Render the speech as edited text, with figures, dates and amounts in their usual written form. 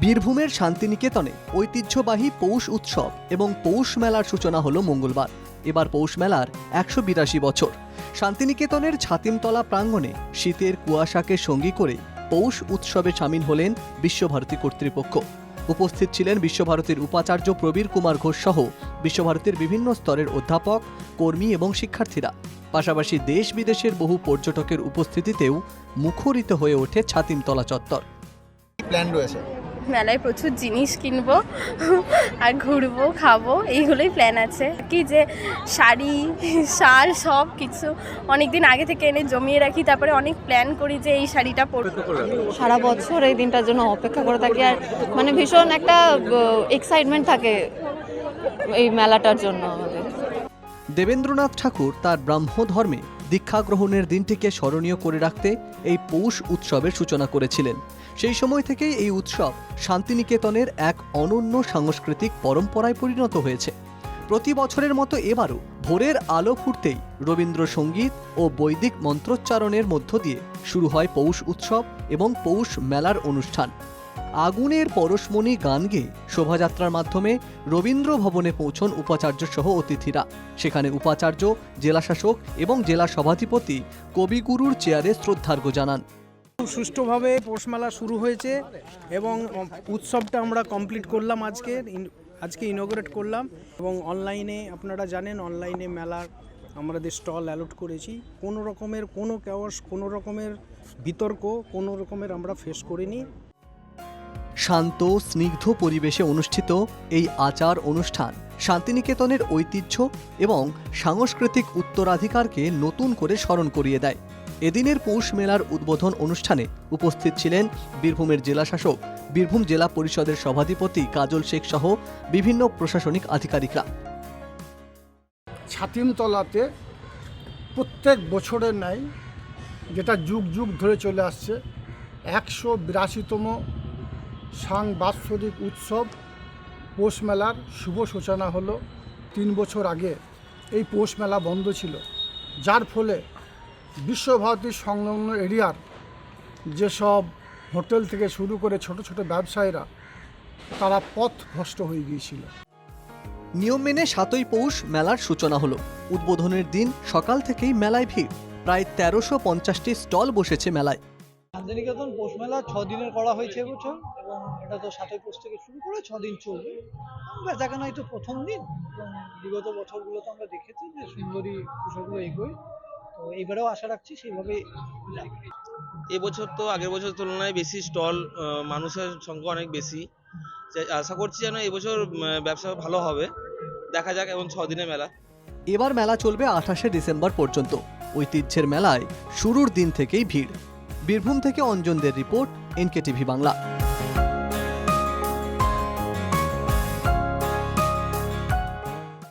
বীরভূমের শান্তিনিকেতনে ঐতিহ্যবাহী পৌষ উৎসব এবং পৌষ মেলার সূচনা হলো মঙ্গলবার। এবার পৌষ মেলার ১৮২ বছর। শান্তিনিকেতনের ছাতিমতলা প্রাঙ্গণে শীতের কুয়াশাকে সঙ্গী করে পৌষ উৎসবে সামিল হলেন বিশ্বভারতী কর্তৃপক্ষ। উপস্থিত ছিলেন বিশ্বভারতীর উপাচার্য প্রবীর কুমার ঘোষ সহ বিশ্বভারতীর বিভিন্ন স্তরের অধ্যাপক, কর্মী এবং শিক্ষার্থীরা। পাশাপাশি দেশ বিদেশের বহু পর্যটকের উপস্থিতিতেও মুখরিত হয়ে ওঠে ছাতিমতলা চত্বর। প্ল্যান রয়েছে মেলায় প্রচুর জিনিস কিনবো আর ঘুরবো, খাবো, এইগুলোই প্ল্যান আছে। কি যে শাড়ি, শাল সব কিছু অনেকদিন আগে থেকে এনে জমিয়ে রাখি, তারপরে অনেক প্ল্যান করি যে এই শাড়িটা পরবো। সারা বছর এই দিনটার জন্য অপেক্ষা করে থাকি, আর মানে ভীষণ একটা এক্সাইটমেন্ট থাকে এই মেলাটার জন্য আমাদের। দেবেন্দ্রনাথ ঠাকুর তার ব্রাহ্ম ধর্মে দীক্ষা গ্রহণের দিনটিকে স্মরণীয় করে রাখতে এই পৌষ উৎসবের সূচনা করেছিলেন। সেই সময় থেকেই এই উৎসব শান্তিনিকেতনের এক অনন্য সাংস্কৃতিক পরম্পরায় পরিণত হয়েছে। প্রতি বছরের মতো এবারও ভোরের আলো ফুটতেই রবীন্দ্রসঙ্গীত ও বৈদিক মন্ত্রোচ্চারণের মধ্য দিয়ে শুরু হয় পৌষ উৎসব এবং পৌষ মেলার অনুষ্ঠান। আগুনের পরশমণি গান গেয়ে শোভাযাত্রার মাধ্যমে রবীন্দ্র ভবনে পৌঁছন উপাচার্য সহ অতিথিরা। সেখানে উপাচার্য, জেলাশাসক এবং জেলা সভাধিপতি কবিগুরুর চেয়ারে শ্রদ্ধার্ঘ্য জানান। খুব সুষ্ঠুভাবে পৌষ মেলা শুরু হয়েছে এবং উৎসবটা আমরা কমপ্লিট করলাম আজকে ইনঅগ্রেট করলাম। এবং অনলাইনে আপনারা জানেন, অনলাইনে মেলার আমাদের স্টল অ্যালট করেছি। কোনো রকমের কোনো ক্যাওস, কোনো রকমের বিতর্ক, কোনো রকমের আমরা ফেস করিনি। শান্ত স্নিগ্ধ পরিবেশে অনুষ্ঠিত এই আচার অনুষ্ঠান শান্তিনিকেতনের ঐতিহ্য এবং সাংস্কৃতিক উত্তরাধিকারকে নতুন করে স্মরণ করিয়ে দেয়। এদিনের পৌষ মেলার উদ্বোধন অনুষ্ঠানে উপস্থিত ছিলেন বীরভূমের জেলাশাসক, বীরভূম জেলা পরিষদের সভাধিপতি কাজল শেখ সহ বিভিন্ন প্রশাসনিক আধিকারিকরা। ছাতিমতলাতে প্রত্যেক বছরের ন্যায়, যেটা যুগ যুগ ধরে চলে আসছে, ১৮২তম সাংবাৎসরিক উৎসব পৌষ মেলার শুভ সূচনা হলো। ৩ বছর আগে এই পৌষ মেলা বন্ধ ছিল, যার ফলে বিশ্বভারতী সংলগ্ন এরিয়ার যেসব হোটেল থেকে শুরু করে ছোট ছোট ব্যবসায়ীরা তারা পথভ্রষ্ট হয়ে গিয়েছিল। নিয়ম মেনে ৭ই পৌষ মেলার সূচনা হলো। উদ্বোধনের দিন সকাল থেকেই মেলায় ভিড়। প্রায় ১৩৫০টি স্টল বসেছে মেলায়। শান্তিনিকেতন পৌষ মেলা ৬ দিনের করা হয়েছে এবছর, এবং এটা তো ৭ই পৌষ থেকে শুরু করে ৬ দিন চলবে। বেচাকেনাই তো প্রথম দিন, এবং বিগত বছরগুলো তো আমরা দেখেছি যে সুন্দরী বিষয়গুলো এগোয়, তো এইবারেও আশা রাখছি সেইভাবেই যাবে। এবছর তো আগের বছরের তুলনায় বেশি স্টল, মানুষের সংখ্যা অনেক বেশি। আশা করছি যেন এবছর ব্যবসা ভালো হবে, দেখা যাক। এবং ৬ দিনের মেলা। এবার মেলা চলবে ২৮শে ডিসেম্বর পর্যন্ত। ঐতিহ্যের মেলায় শুরুর দিন থেকেই ভিড়। বীরভূম থেকে অঞ্জনদের রিপোর্ট, এনকেটিভি বাংলা।